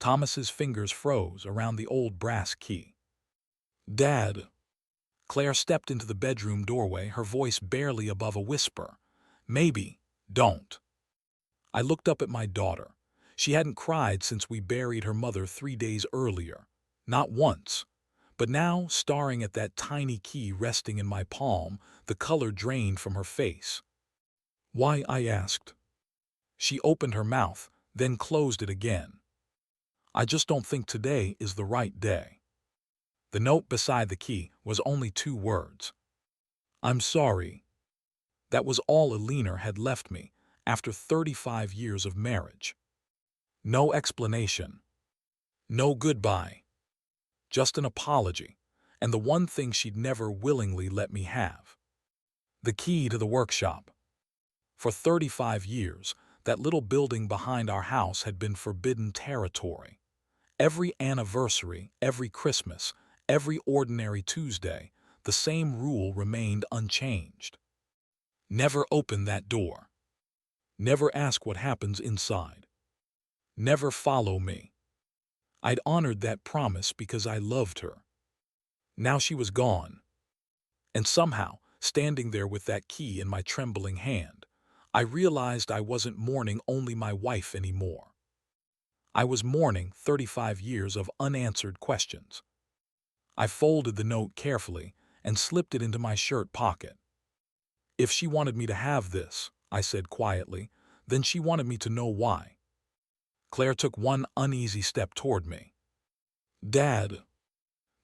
Thomas's fingers froze around the old brass key. "Dad." Claire stepped into the bedroom doorway, her voice barely above a whisper. "Maybe, don't." I looked up at my daughter. She hadn't cried since we buried her mother 3 days earlier. Not once. But now, staring at that tiny key resting in my palm, the color drained from her face. "Why?" I asked. She opened her mouth, then closed it again. "I just don't think today is the right day." The note beside the key was only 2 words. "I'm sorry." That was all Alina had left me after 35 years of marriage. No explanation. No goodbye. Just an apology, and the one thing she'd never willingly let me have. The key to the workshop. For 35 years, that little building behind our house had been forbidden territory. Every anniversary, every Christmas, every ordinary Tuesday, the same rule remained unchanged. Never open that door. Never ask what happens inside. Never follow me. I'd honored that promise because I loved her. Now she was gone. And somehow, standing there with that key in my trembling hand, I realized I wasn't mourning only my wife anymore. I was mourning 35 years of unanswered questions. I folded the note carefully and slipped it into my shirt pocket. "If she wanted me to have this," I said quietly, "then she wanted me to know why." Claire took one uneasy step toward me. "Dad."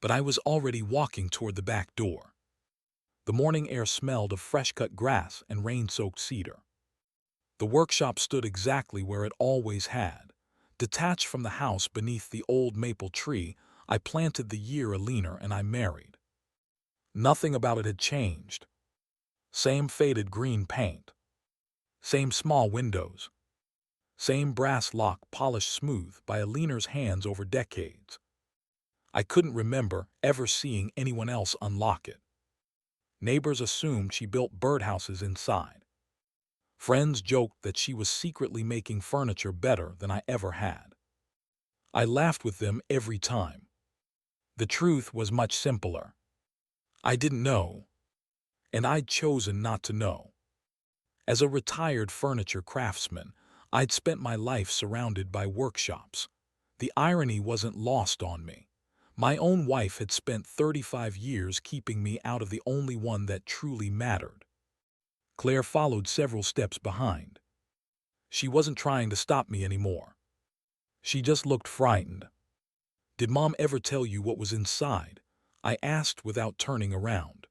But I was already walking toward the back door. The morning air smelled of fresh-cut grass and rain-soaked cedar. The workshop stood exactly where it always had, detached from the house beneath the old maple tree I planted the year Alina and I married. Nothing about it had changed. Same faded green paint. Same small windows. Same brass lock polished smooth by Alina's hands over decades. I couldn't remember ever seeing anyone else unlock it. Neighbors assumed she built birdhouses inside. Friends joked that she was secretly making furniture better than I ever had. I laughed with them every time. The truth was much simpler. I didn't know. And I'd chosen not to know. As a retired furniture craftsman, I'd spent my life surrounded by workshops. The irony wasn't lost on me. My own wife had spent 35 years keeping me out of the only one that truly mattered. Claire followed several steps behind. She wasn't trying to stop me anymore. She just looked frightened. "Did Mom ever tell you what was inside?" I asked without turning around.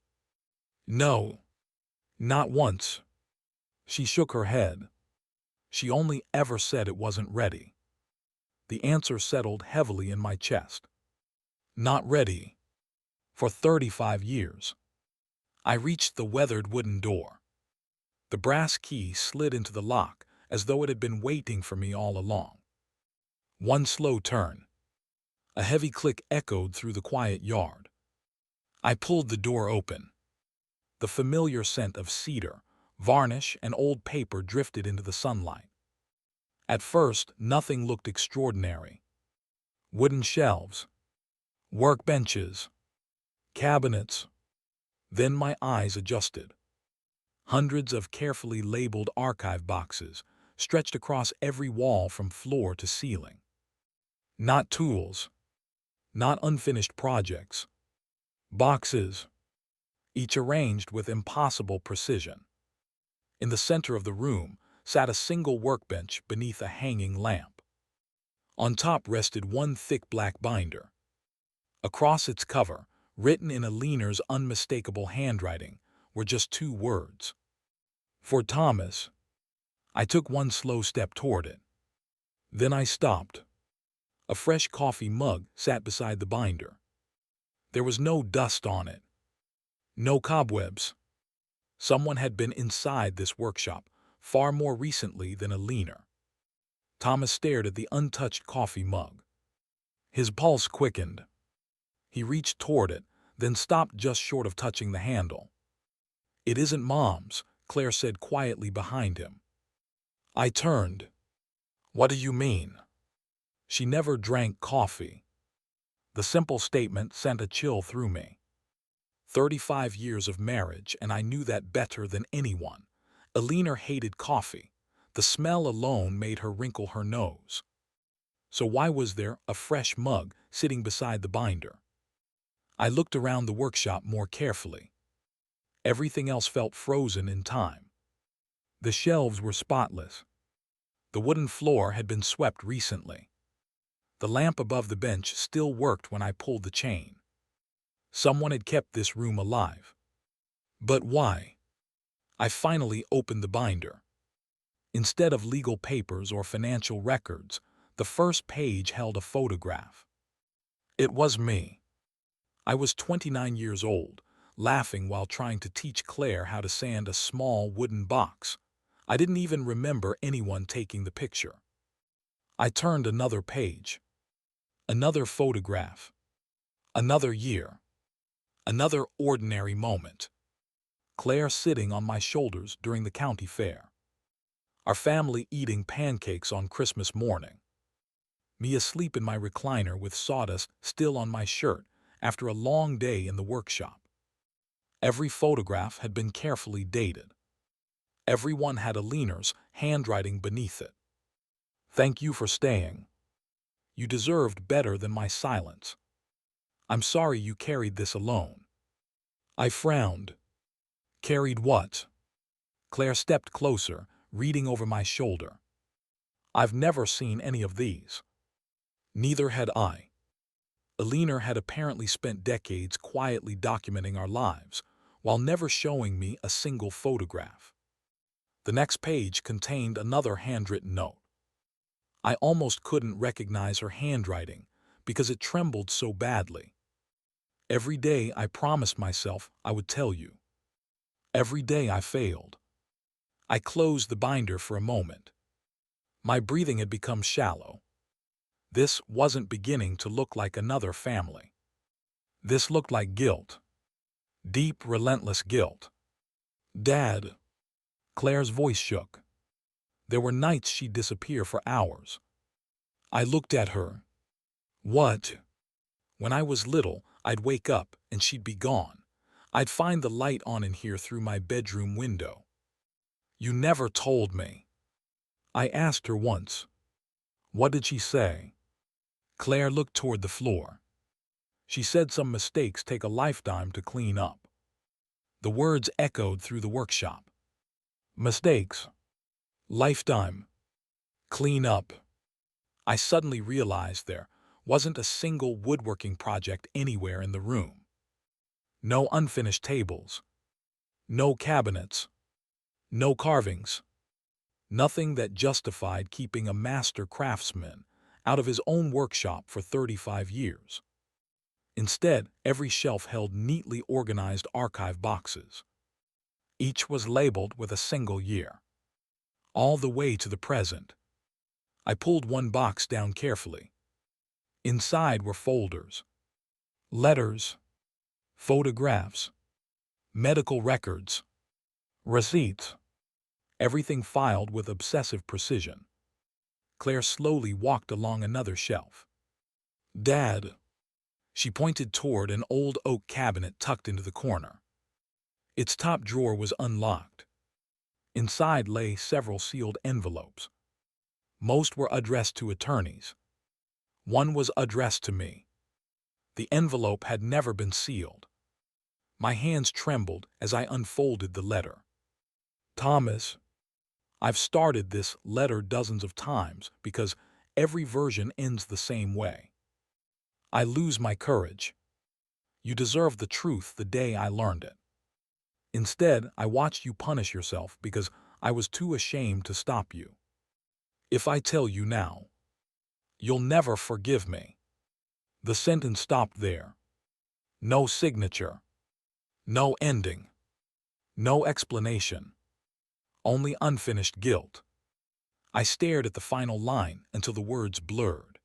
"No. Not once." She shook her head. She only ever said it wasn't ready. The answer settled heavily in my chest. Not ready. For 35 years. I reached the weathered wooden door. The brass key slid into the lock as though it had been waiting for me all along. One slow turn. A heavy click echoed through the quiet yard. I pulled the door open. The familiar scent of cedar, varnish, and old paper drifted into the sunlight. At first, nothing looked extraordinary. Wooden shelves, workbenches, cabinets. Then my eyes adjusted. Hundreds of carefully labeled archive boxes stretched across every wall from floor to ceiling. Not tools, not unfinished projects. Boxes, each arranged with impossible precision. In the center of the room sat a single workbench beneath a hanging lamp. On top rested one thick black binder. Across its cover, written in Alina's unmistakable handwriting, were just 2 words. "For Thomas." I took one slow step toward it. Then I stopped. A fresh coffee mug sat beside the binder. There was no dust on it. No cobwebs. Someone had been inside this workshop far more recently than Alina. Thomas stared at the untouched coffee mug. His pulse quickened. He reached toward it, then stopped just short of touching the handle. "It isn't Mom's," Claire said quietly behind him. I turned. "What do you mean?" She never drank coffee. The simple statement sent a chill through me. 35 years of marriage, and I knew that better than anyone. Alina hated coffee. The smell alone made her wrinkle her nose. So why was there a fresh mug sitting beside the binder? I looked around the workshop more carefully. Everything else felt frozen in time. The shelves were spotless. The wooden floor had been swept recently. The lamp above the bench still worked when I pulled the chain. Someone had kept this room alive. But why? I finally opened the binder. Instead of legal papers or financial records, the first page held a photograph. It was me. I was 29 years old, laughing while trying to teach Claire how to sand a small wooden box. I didn't even remember anyone taking the picture. I turned another page. Another photograph. Another year. Another ordinary moment. Claire sitting on my shoulders during the county fair. Our family eating pancakes on Christmas morning. Me asleep in my recliner with sawdust still on my shirt after a long day in the workshop. Every photograph had been carefully dated. Everyone had Alina's handwriting beneath it. Thank you for staying. You deserved better than my silence. I'm sorry you carried this alone. I frowned. Carried what? Claire stepped closer, reading over my shoulder. I've never seen any of these. Neither had I. Alina had apparently spent decades quietly documenting our lives, while never showing me a single photograph. The next page contained another handwritten note. I almost couldn't recognize her handwriting because it trembled so badly. Every day I promised myself I would tell you. Every day I failed. I closed the binder for a moment. My breathing had become shallow. This wasn't beginning to look like another family. This looked like guilt. Deep, relentless guilt. Dad. Claire's voice shook. There were nights she'd disappear for hours. I looked at her. What? When I was little, I'd wake up and she'd be gone. I'd find the light on in here through my bedroom window. You never told me. I asked her once. What did she say? Claire looked toward the floor. She said some mistakes take a lifetime to clean up. The words echoed through the workshop. Mistakes. Lifetime. Clean up. I suddenly realized there wasn't a single woodworking project anywhere in the room. No unfinished tables. No cabinets. No carvings. Nothing that justified keeping a master craftsman out of his own workshop for 35 years. Instead, every shelf held neatly organized archive boxes. Each was labeled with a single year. All the way to the present. I pulled one box down carefully. Inside were folders. Letters. Photographs. Medical records. Receipts. Everything filed with obsessive precision. Claire slowly walked along another shelf. Dad. She pointed toward an old oak cabinet tucked into the corner. Its top drawer was unlocked. Inside lay several sealed envelopes. Most were addressed to attorneys. One was addressed to me. The envelope had never been sealed. My hands trembled as I unfolded the letter. Thomas. I've started this letter dozens of times because every version ends the same way. I lose my courage. You deserve the truth the day I learned it. Instead, I watched you punish yourself because I was too ashamed to stop you. If I tell you now, you'll never forgive me. The sentence stopped there. No signature. No ending. No explanation. Only unfinished guilt. I stared at the final line until the words blurred.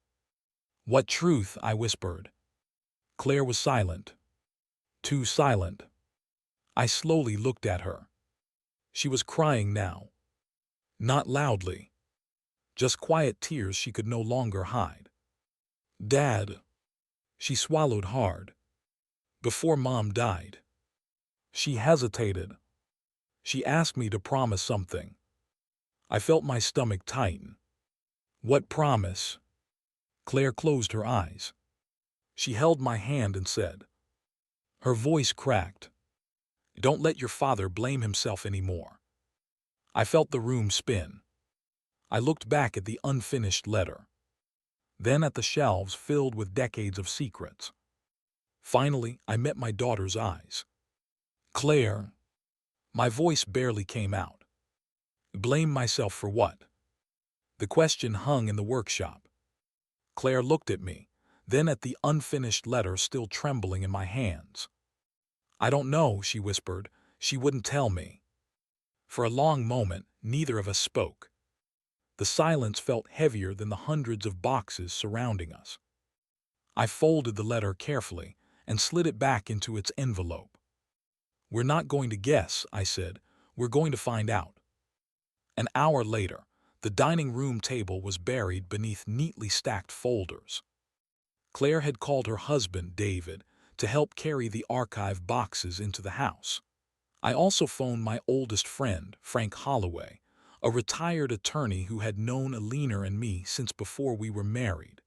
What truth? I whispered. Claire was silent. Too silent. I slowly looked at her. She was crying now. Not loudly. Just quiet tears she could no longer hide. Dad. She swallowed hard. Before Mom died. She hesitated. She asked me to promise something. I felt my stomach tighten. What promise? Claire closed her eyes. She held my hand and said. Her voice cracked. Don't let your father blame himself anymore. I felt the room spin. I looked back at the unfinished letter. Then at the shelves filled with decades of secrets. Finally, I met my daughter's eyes. Claire. My voice barely came out. Blame myself for what? The question hung in the workshop. Claire looked at me, then at the unfinished letter still trembling in my hands. I don't know, she whispered. She wouldn't tell me. For a long moment, neither of us spoke. The silence felt heavier than the hundreds of boxes surrounding us. I folded the letter carefully and slid it back into its envelope. We're not going to guess, I said. We're going to find out. An hour later, the dining room table was buried beneath neatly stacked folders. Claire had called her husband, David, to help carry the archive boxes into the house. I also phoned my oldest friend, Frank Holloway, a retired attorney who had known Alina and me since before we were married.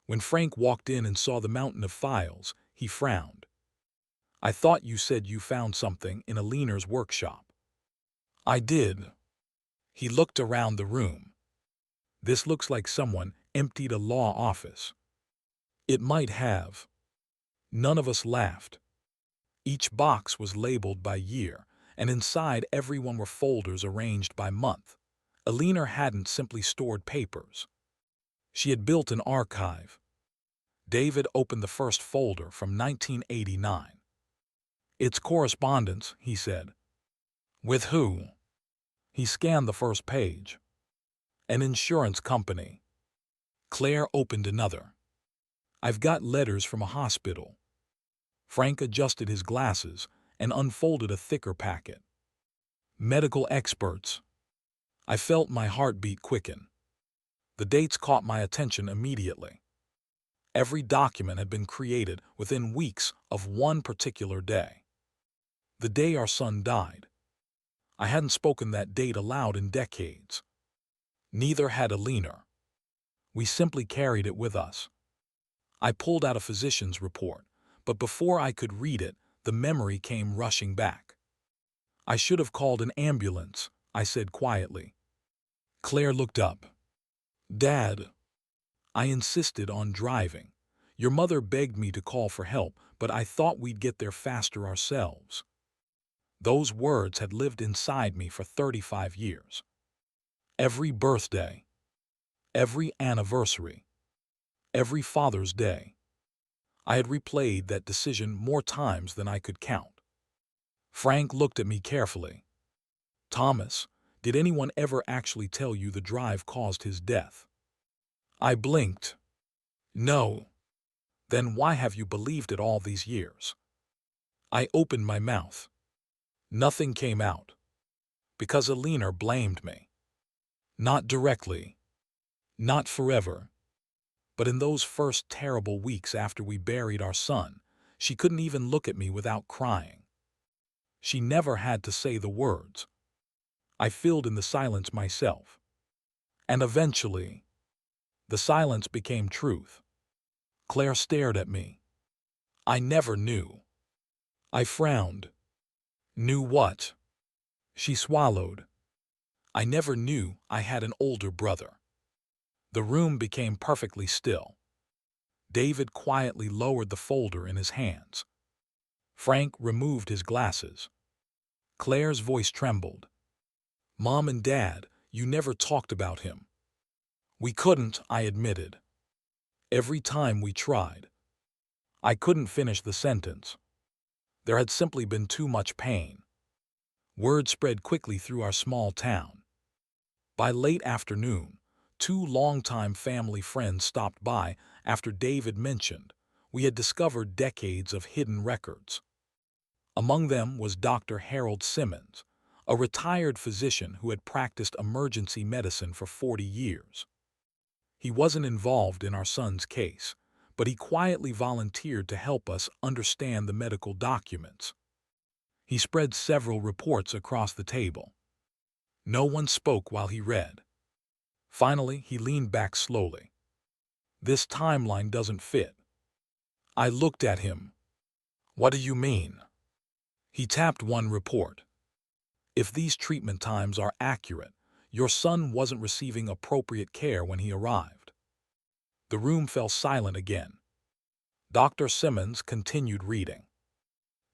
When Frank walked in and saw the mountain of files, he frowned. I thought you said you found something in Alina's workshop. I did. He looked around the room. This looks like someone emptied a law office. It might have. None of us laughed. Each box was labeled by year, and inside every one were folders arranged by month. Alina hadn't simply stored papers. She had built an archive. David opened the first folder from 1989. It's correspondence, he said. With who? He scanned the first page. An insurance company. Claire opened another. I've got letters from a hospital. Frank adjusted his glasses and unfolded a thicker packet. Medical experts. I felt my heartbeat quicken. The dates caught my attention immediately. Every document had been created within weeks of one particular day. The day our son died. I hadn't spoken that date aloud in decades. Neither had Alina. We simply carried it with us. I pulled out a physician's report, but before I could read it, the memory came rushing back. I should have called an ambulance, I said quietly. Claire looked up. Dad. I insisted on driving. Your mother begged me to call for help, but I thought we'd get there faster ourselves. Those words had lived inside me for 35 years. Every birthday. Every anniversary. Every Father's Day. I had replayed that decision more times than I could count. Frank looked at me carefully. Thomas, did anyone ever actually tell you the drive caused his death? I blinked. No. Then why have you believed it all these years? I opened my mouth. Nothing came out. Because Alina blamed me. Not directly. Not forever. But in those first terrible weeks after we buried our son, she couldn't even look at me without crying. She never had to say the words. I filled in the silence myself. And eventually, the silence became truth. Claire stared at me. I never knew. I frowned. Knew what? She swallowed. I never knew I had an older brother. The room became perfectly still. David quietly lowered the folder in his hands. Frank removed his glasses. Claire's voice trembled. Mom and Dad, you never talked about him. We couldn't, I admitted. Every time we tried. I couldn't finish the sentence. There had simply been too much pain. Word spread quickly through our small town. By late afternoon, 2 longtime family friends stopped by after David mentioned we had discovered decades of hidden records. Among them was Dr. Harold Simmons, a retired physician who had practiced emergency medicine for 40 years. He wasn't involved in our son's case, but he quietly volunteered to help us understand the medical documents. He spread several reports across the table. No one spoke while he read. Finally, he leaned back slowly. This timeline doesn't fit. I looked at him. What do you mean? He tapped one report. If these treatment times are accurate, your son wasn't receiving appropriate care when he arrived. The room fell silent again. Dr. Simmons continued reading.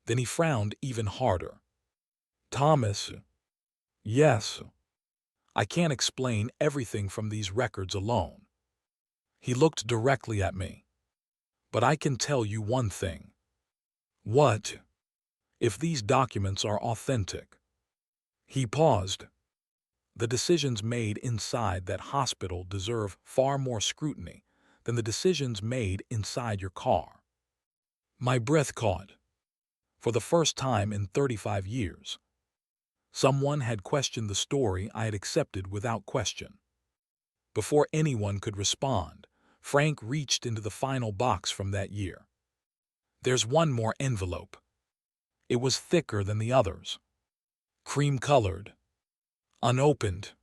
Then he frowned even harder. Thomas, yes. I can't explain everything from these records alone. He looked directly at me. But I can tell you one thing. What? If these documents are authentic. He paused. The decisions made inside that hospital deserve far more scrutiny than the decisions made inside your car. My breath caught. For the first time in 35 years, someone had questioned the story I had accepted without question. Before anyone could respond, Frank reached into the final box from that year. There's one more envelope. It was thicker than the others. Cream-colored. Unopened.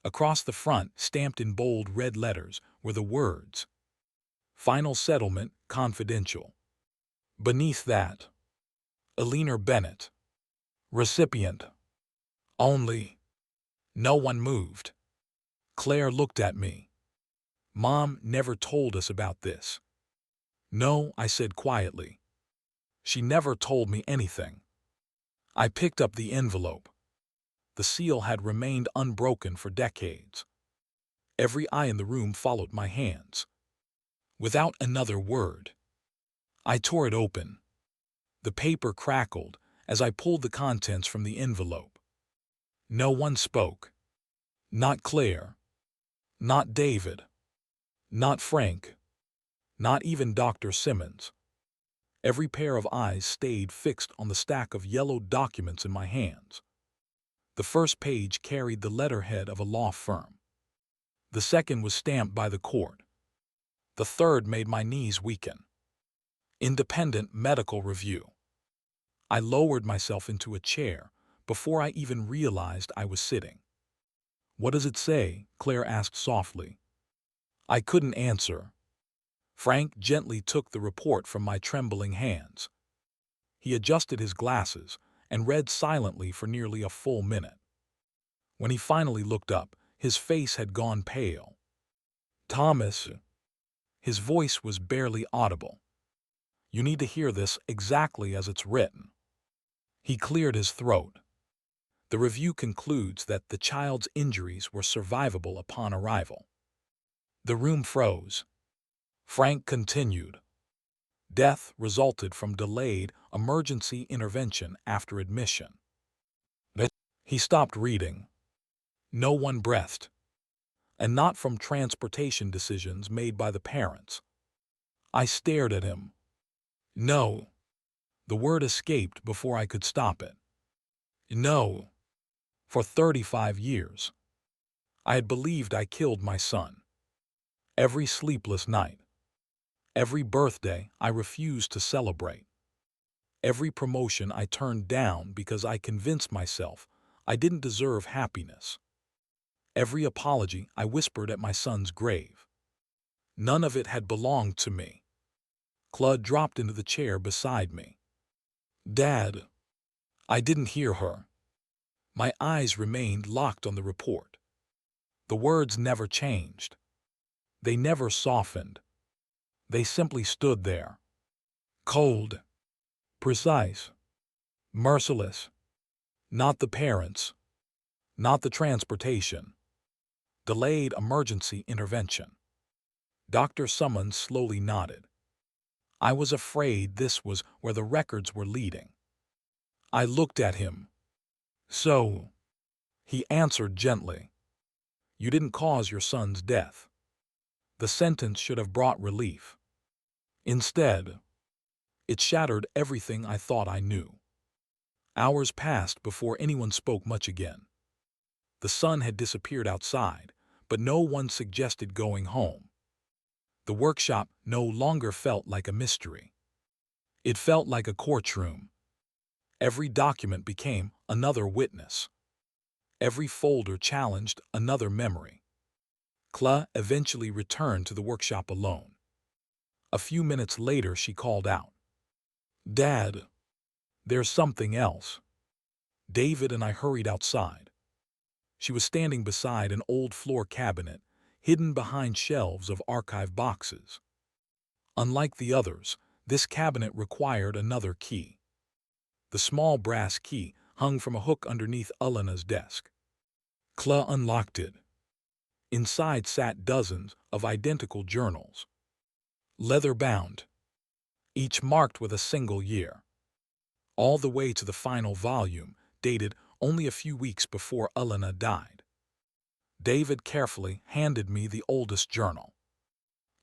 Across the front, stamped in bold red letters, were the words, "Final Settlement, Confidential." Beneath that, Eleanor Bennett. Recipient. Only. No one moved. Claire looked at me. Mom never told us about this. No, I said quietly. She never told me anything. I picked up the envelope. The seal had remained unbroken for decades. Every eye in the room followed my hands. Without another word, I tore it open. The paper crackled as I pulled the contents from the envelope. No one spoke. Not Claire. Not David. Not Frank. Not even Dr. Simmons. Every pair of eyes stayed fixed on the stack of yellowed documents in my hands. The first page carried the letterhead of a law firm. The second was stamped by the court. The third made my knees weaken. Independent Medical Review. I lowered myself into a chair before I even realized I was sitting. What does it say? Claire asked softly. I couldn't answer. Frank gently took the report from my trembling hands. He adjusted his glasses and read silently for nearly a full minute. When he finally looked up, his face had gone pale. Thomas. His voice was barely audible. You need to hear this exactly as it's written. He cleared his throat. The review concludes that the child's injuries were survivable upon arrival. The room froze. Frank continued. Death resulted from delayed emergency intervention after admission. He stopped reading. No one breathed. And not from transportation decisions made by the parents. I stared at him. No. The word escaped before I could stop it. No. For 35 years, I had believed I killed my son. Every sleepless night. Every birthday I refused to celebrate. Every promotion I turned down because I convinced myself I didn't deserve happiness. Every apology I whispered at my son's grave. None of it had belonged to me. Claude dropped into the chair beside me. Dad. I didn't hear her. My eyes remained locked on the report. The words never changed. They never softened. They simply stood there. Cold. Precise. Merciless. Not the parents. Not the transportation. Delayed emergency intervention. Dr. Simmons slowly nodded. I was afraid this was where the records were leading. I looked at him. So, he answered gently. You didn't cause your son's death. The sentence should have brought relief. Instead, it shattered everything I thought I knew. Hours passed before anyone spoke much again. The sun had disappeared outside, but no one suggested going home. The workshop no longer felt like a mystery. It felt like a courtroom. Every document became another witness. Every folder challenged another memory. Cla eventually returned to the workshop alone. A few minutes later, she called out, "Dad, there's something else." David and I hurried outside. She was standing beside an old floor cabinet, hidden behind shelves of archive boxes. Unlike the others, this cabinet required another key. The small brass key hung from a hook underneath Elena's desk. Cla unlocked it. Inside sat dozens of identical journals, leather-bound, each marked with a single year, all the way to the final volume, dated only a few weeks before Elena died. David carefully handed me the oldest journal.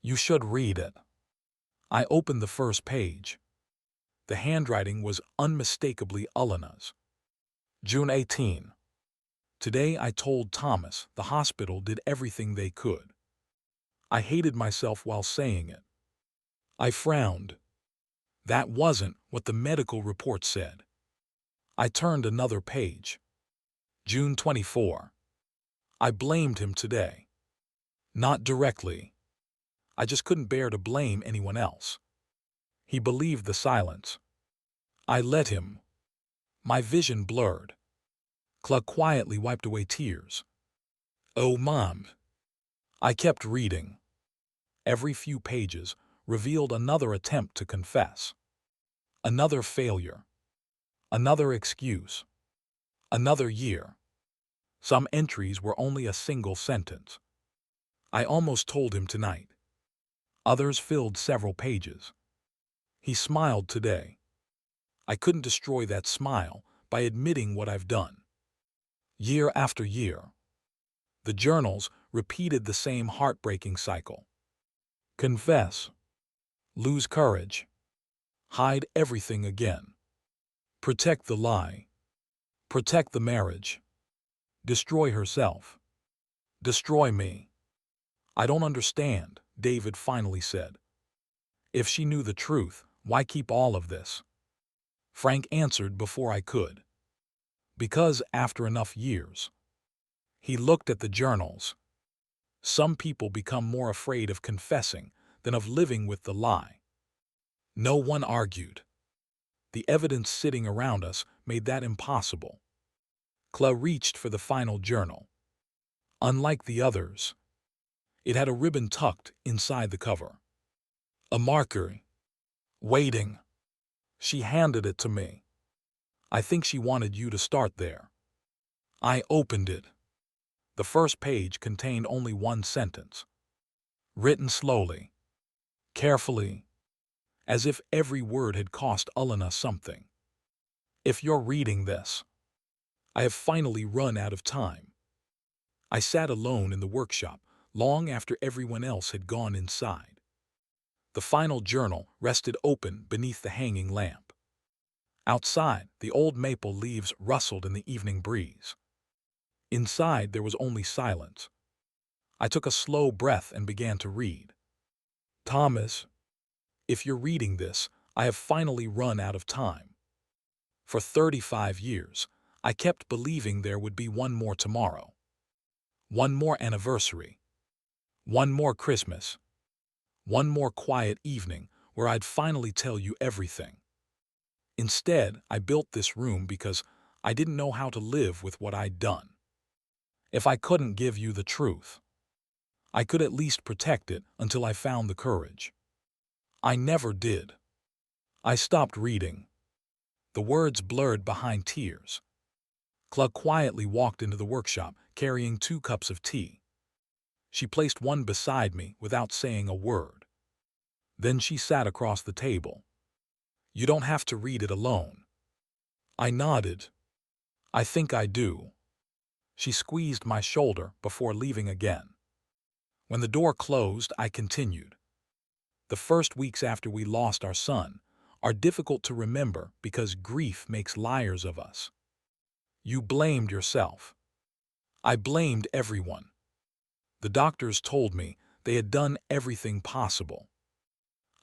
"You should read it." I opened the first page. The handwriting was unmistakably Elena's. June 18. Today I told Thomas the hospital did everything they could. I hated myself while saying it. I frowned. That wasn't what the medical report said. I turned another page. June 24. I blamed him today. Not directly. I just couldn't bear to blame anyone else. He believed the silence. I let him. My vision blurred. Cla quietly wiped away tears. "Oh, Mom." I kept reading. Every few pages revealed another attempt to confess. Another failure. Another excuse. Another year. Some entries were only a single sentence. "I almost told him tonight." Others filled several pages. He smiled today. I couldn't destroy that smile by admitting what I've done. Year after year, the journals repeated the same heartbreaking cycle. Confess. Lose courage. Hide everything again. Protect the lie. Protect the marriage. Destroy herself. Destroy me. "I don't understand," David finally said. "If she knew the truth, why keep all of this?" Frank answered before I could. "Because after enough years." He looked at the journals. Some people become more afraid of confessing than of living with the lie. No one argued. The evidence sitting around us made that impossible. Cla reached for the final journal. Unlike the others, it had a ribbon tucked inside the cover. A marker. Waiting. She handed it to me. "I think she wanted you to start there." I opened it. The first page contained only one sentence. Written slowly, carefully, as if every word had cost Elena something. "If you're reading this, I have finally run out of time." I sat alone in the workshop long after everyone else had gone inside. The final journal rested open beneath the hanging lamp. Outside, the old maple leaves rustled in the evening breeze. Inside, there was only silence. I took a slow breath and began to read. "Thomas, if you're reading this, I have finally run out of time. For 35 years, I kept believing there would be one more tomorrow. One more anniversary. One more Christmas. One more quiet evening where I'd finally tell you everything. Instead, I built this room because I didn't know how to live with what I'd done. If I couldn't give you the truth, I could at least protect it until I found the courage. I never did." I stopped reading. The words blurred behind tears. Cla quietly walked into the workshop carrying 2 cups of tea. She placed one beside me without saying a word. Then she sat across the table. "You don't have to read it alone." I nodded. "I think I do." She squeezed my shoulder before leaving again. When the door closed, I continued. "The first weeks after we lost our son are difficult to remember because grief makes liars of us. You blamed yourself. I blamed everyone. The doctors told me they had done everything possible.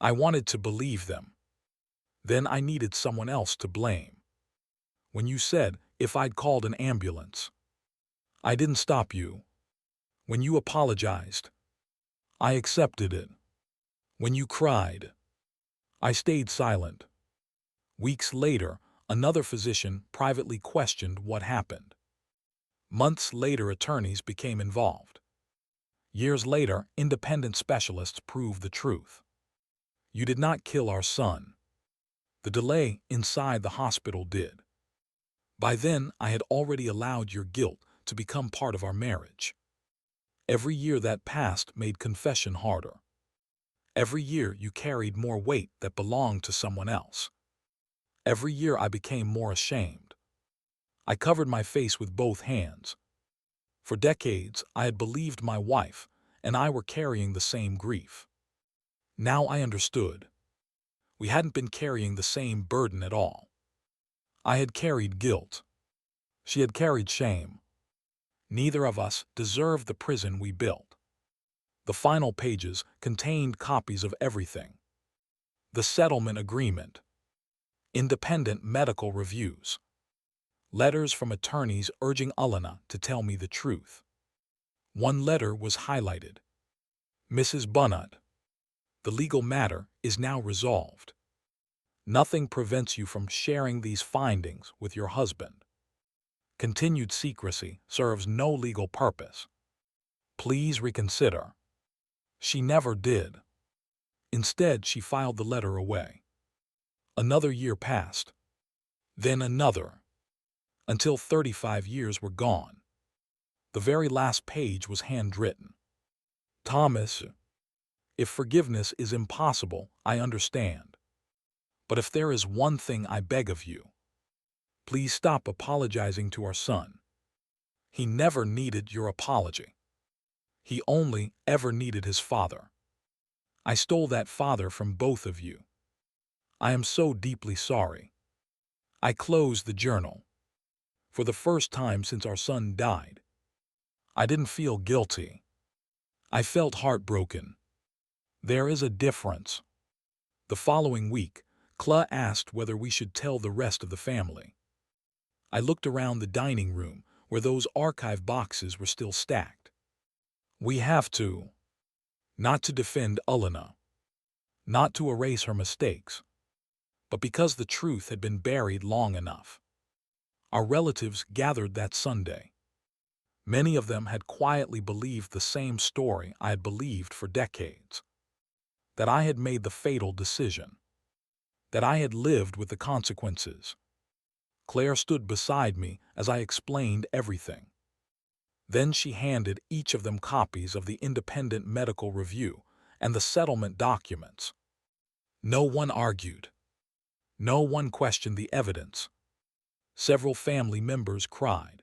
I wanted to believe them. Then I needed someone else to blame. When you said if I'd called an ambulance, I didn't stop you. When you apologized, I accepted it. When you cried, I stayed silent. Weeks later, another physician privately questioned what happened. Months later, attorneys became involved. Years later, independent specialists proved the truth. You did not kill our son. The delay inside the hospital did. By then, I had already allowed your guilt to become part of our marriage. Every year that passed made confession harder. Every year you carried more weight that belonged to someone else. Every year I became more ashamed. I covered my face with both hands. For decades, I had believed my wife and I were carrying the same grief. Now I understood. We hadn't been carrying the same burden at all. I had carried guilt. She had carried shame. Neither of us deserved the prison we built. The final pages contained copies of everything. The settlement agreement, independent medical reviews, letters from attorneys urging Alana to tell me the truth. One letter was highlighted. Mrs. Bunnut, the legal matter is now resolved. Nothing prevents you from sharing these findings with your husband. Continued secrecy serves no legal purpose. Please reconsider. She never did. Instead, she filed the letter away. Another year passed. Then another. Until 35 years were gone. The very last page was handwritten. Thomas, if forgiveness is impossible, I understand. But if there is one thing I beg of you, please stop apologizing to our son. He never needed your apology. He only ever needed his father. I stole that father from both of you. I am so deeply sorry. I closed the journal. For the first time since our son died, I didn't feel guilty. I felt heartbroken. There is a difference. The following week, Cla asked whether we should tell the rest of the family. I looked around the dining room where those archive boxes were still stacked. We have to. Not to defend Alana. Not to erase her mistakes. But because the truth had been buried long enough. Our relatives gathered that Sunday. Many of them had quietly believed the same story I had believed for decades. That I had made the fatal decision. That I had lived with the consequences. Claire stood beside me as I explained everything. Then she handed each of them copies of the independent medical review and the settlement documents. No one argued. No one questioned the evidence. Several family members cried.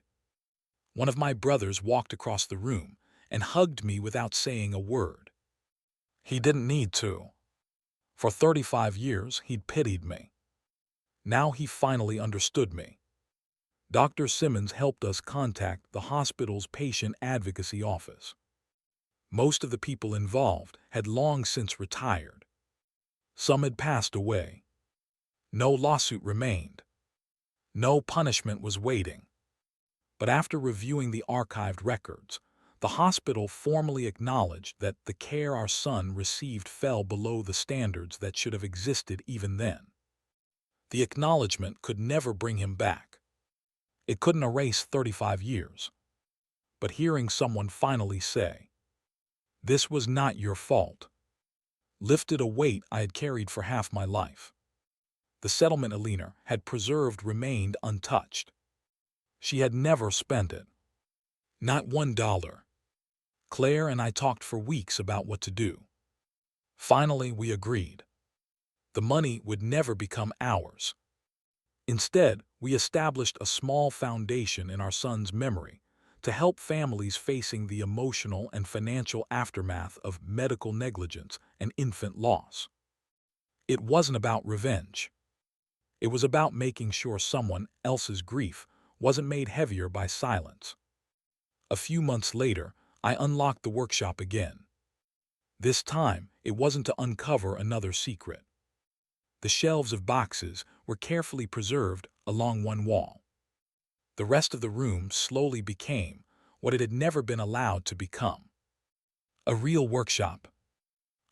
One of my brothers walked across the room and hugged me without saying a word. He didn't need to. For 35 years, he'd pitied me. Now he finally understood me. Dr. Simmons helped us contact the hospital's patient advocacy office. Most of the people involved had long since retired. Some had passed away. No lawsuit remained. No punishment was waiting. But after reviewing the archived records, the hospital formally acknowledged that the care our son received fell below the standards that should have existed even then. The acknowledgement could never bring him back. It couldn't erase 35 years. But hearing someone finally say, "This was not your fault," lifted a weight I had carried for half my life. The settlement Alina had preserved remained untouched. She had never spent it. Not $1. Claire and I talked for weeks about what to do. Finally, we agreed. The money would never become ours. Instead, we established a small foundation in our son's memory to help families facing the emotional and financial aftermath of medical negligence and infant loss. It wasn't about revenge. It was about making sure someone else's grief wasn't made heavier by silence. A few months later, I unlocked the workshop again. This time, it wasn't to uncover another secret. The shelves of boxes were carefully preserved along one wall. The rest of the room slowly became what it had never been allowed to become. A real workshop.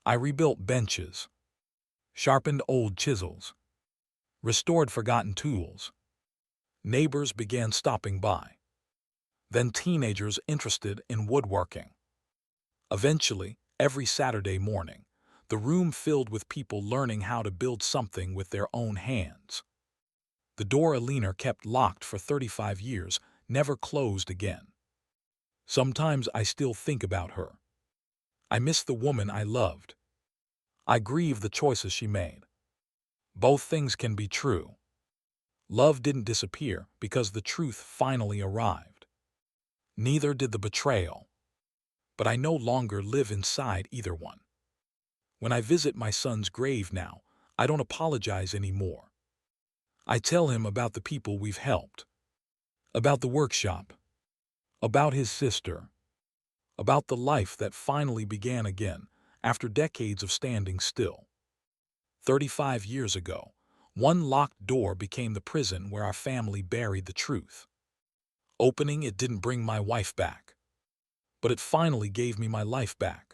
I rebuilt benches, sharpened old chisels, restored forgotten tools. Neighbors began stopping by. Then teenagers interested in woodworking. Eventually, every Saturday morning, the room filled with people learning how to build something with their own hands. The door Alina kept locked for 35 years never closed again. Sometimes I still think about her. I miss the woman I loved. I grieve the choices she made. Both things can be true. Love didn't disappear because the truth finally arrived. Neither did the betrayal. But I no longer live inside either one. When I visit my son's grave now, I don't apologize anymore. I tell him about the people we've helped, about the workshop, about his sister, about the life that finally began again after decades of standing still. 35 years ago, one locked door became the prison where our family buried the truth. Opening it didn't bring my wife back, but it finally gave me my life back.